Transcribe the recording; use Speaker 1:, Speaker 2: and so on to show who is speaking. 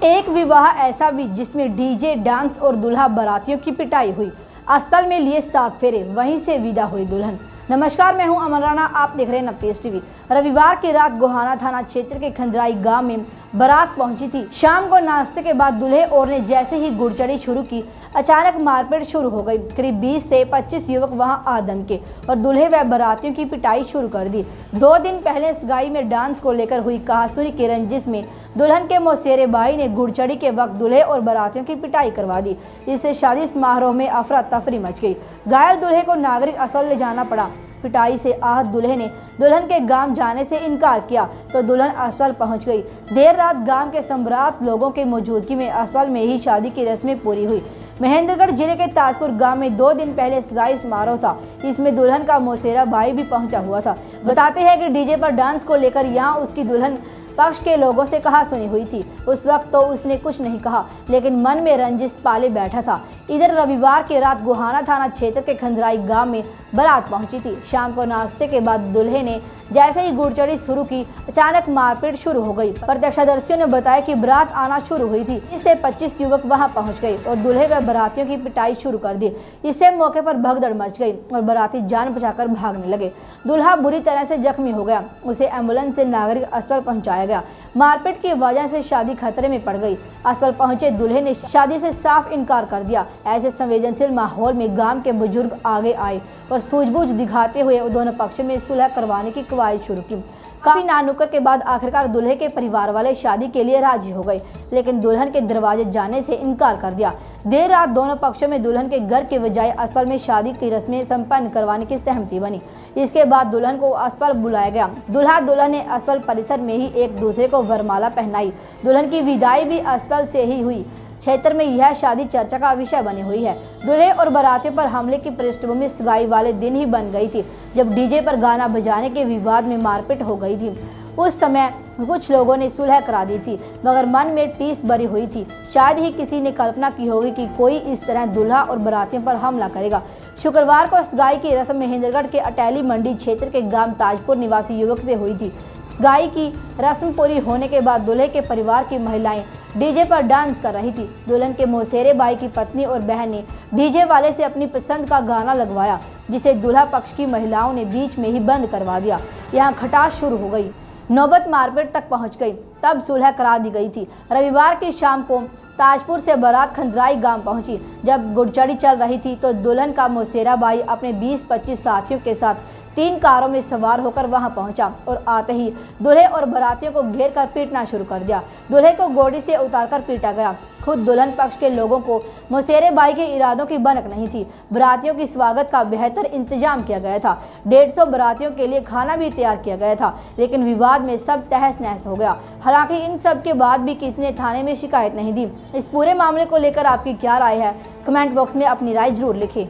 Speaker 1: एक विवाह ऐसा भी जिसमें डीजे, डांस और दूल्हा बारातियों की पिटाई हुई। अस्तल में लिए 7 फेरे, वहीं से विदा हुई दुल्हन। नमस्कार, मैं हूं अमन राणा, आप देख रहे हैं नवतेज टीवी। रविवार की रात गोहाना थाना क्षेत्र के खंजराई गांव में बारात पहुंची थी। शाम को नाश्ते के बाद दूल्हे और ने जैसे ही गुड़चड़ी शुरू की, अचानक मारपीट शुरू हो गई। करीब 20 से 25 युवक वहां आ दमके और दूल्हे व बारातियों की पिटाई शुरू कर दी। 2 दिन पहले सगाई में डांस को लेकर हुई कहासुनी की रंजिश में दुल्हन के मौसेरे भाई ने गुड़चड़ी के वक्त दूल्हे और बारातियों की पिटाई करवा दी। इससे शादी समारोह में अफरा तफरी मच गई। घायल दूल्हे को नागरिक अस्पताल ले जाना पड़ा। पिटाई से आहत दूल्हे ने दुल्हन के गांव जाने से इनकार किया तो दुल्हन अस्पताल पहुंच गई। देर रात गांव के सम्राट लोगों के मौजूदगी में अस्पताल में ही शादी की रस्में पूरी हुई। महेंद्रगढ़ जिले के ताजपुर गांव में 2 दिन पहले सगाई समारोह था। इसमें दुल्हन का मौसेरा भाई भी पहुंचा हुआ था। बताते हैं कि डीजे पर डांस को लेकर यहां उसकी दुल्हन पक्ष के लोगों से कहासुनी हुई थी। उस वक्त तो उसने कुछ नहीं कहा, लेकिन मन में रंजिश पाले बैठा था। इधर रविवार की रात गोहाना थाना क्षेत्र के खंजराई गांव में बारात पहुंची थी। शाम को नाश्ते के बाद दूल्हे ने जैसे ही गुड़चड़ी शुरू की, अचानक मारपीट शुरू हो गई। प्रत्यक्षदर्शियों ने बताया कि बारात आना शुरू हुई थी। इससे 25 युवक वहां पहुंच गए और दूल्हे व बारातियों की पिटाई शुरू कर दी। इससे मौके पर भगदड़ मच गई और बाराती जान बचाकर भागने लगे। दूल्हा बुरी तरह से जख्मी हो गया। उसे एम्बुलेंस से नागरिक अस्पताल पहुंचाया गया। मारपीट की वजह से शादी खतरे में पड़ गई। अस्पताल पहुंचे दूल्हे ने शादी से साफ इनकार कर दिया। ऐसे संवेदनशील माहौल में गांव के बुजुर्ग आगे आए और सूझबूझ दिखाते हुए दोनों पक्षों में सुलह करवाने की कवायद शुरू की। काफी नानुकर के बाद आखिरकार दूल्हे के परिवार वाले शादी के लिए राजी हो गए, लेकिन दुल्हन के दरवाजे जाने से इनकार कर दिया। देर रात दोनों पक्षों में दुल्हन के घर के बजाय अस्पताल में शादी की रस्में संपन्न करवाने की सहमति बनी। इसके बाद दुल्हन को अस्पताल बुलाया गया। दूल्हा दुल्हन ने अस्पताल परिसर में ही एक दूसरे को वरमाला पहनाई। दुल्हन की विदाई भी अस्पताल से ही हुई। क्षेत्र में यह शादी चर्चा का विषय बनी हुई है। दूल्हे और बारातियों पर हमले की पृष्ठभूमि सगाई वाले दिन ही बन गई थी, जब डीजे पर गाना बजाने के विवाद में मारपीट हो गई थी। उस समय कुछ लोगों ने सुलह करा दी थी, मगर मन में टीस भरी हुई थी। शायद ही किसी ने कल्पना की होगी कि कोई इस तरह दूल्हा और बारातियों पर हमला करेगा। शुक्रवार को सगाई की रस्म महेंद्रगढ़ के अटैली मंडी क्षेत्र के गांव ताजपुर निवासी युवक से हुई थी। सगाई की रस्म पूरी होने के बाद दूल्हे के परिवार की महिलाएं डीजे पर डांस कर रही थी। दुल्हन के मौसेरे भाई की पत्नी और बहन ने डीजे वाले से अपनी पसंद का गाना लगवाया, जिसे दूल्हा पक्ष की महिलाओं ने बीच में ही बंद करवा दिया। यहाँ खटास शुरू हो गई। नौबत मारपीट तक पहुंच गई, तब सुलह करा दी गई थी। रविवार की शाम को ताजपुर से बारात खंजराई गांव पहुंची। जब गुड़चड़ी चल रही थी तो दुल्हन का मौसेरा भाई अपने 20-25 साथियों के साथ 3 कारों में सवार होकर वहां पहुंचा और आते ही दूल्हे और बारातियों को घेर कर पीटना शुरू कर दिया। दूल्हे को गोदी से उतारकर पीटा गया। खुद दुल्हन पक्ष के लोगों को मौसेरे भाई के इरादों की भनक नहीं थी। बारातियों की स्वागत का बेहतर इंतजाम किया गया था। 150 बारातियों के लिए खाना भी तैयार किया गया था, लेकिन विवाद में सब तहस नहस हो गया। हालांकि इन सब के बाद भी किसी ने थाने में शिकायत नहीं दी। इस पूरे मामले को लेकर आपकी क्या राय है? कमेंट बॉक्स में अपनी राय जरूर लिखें।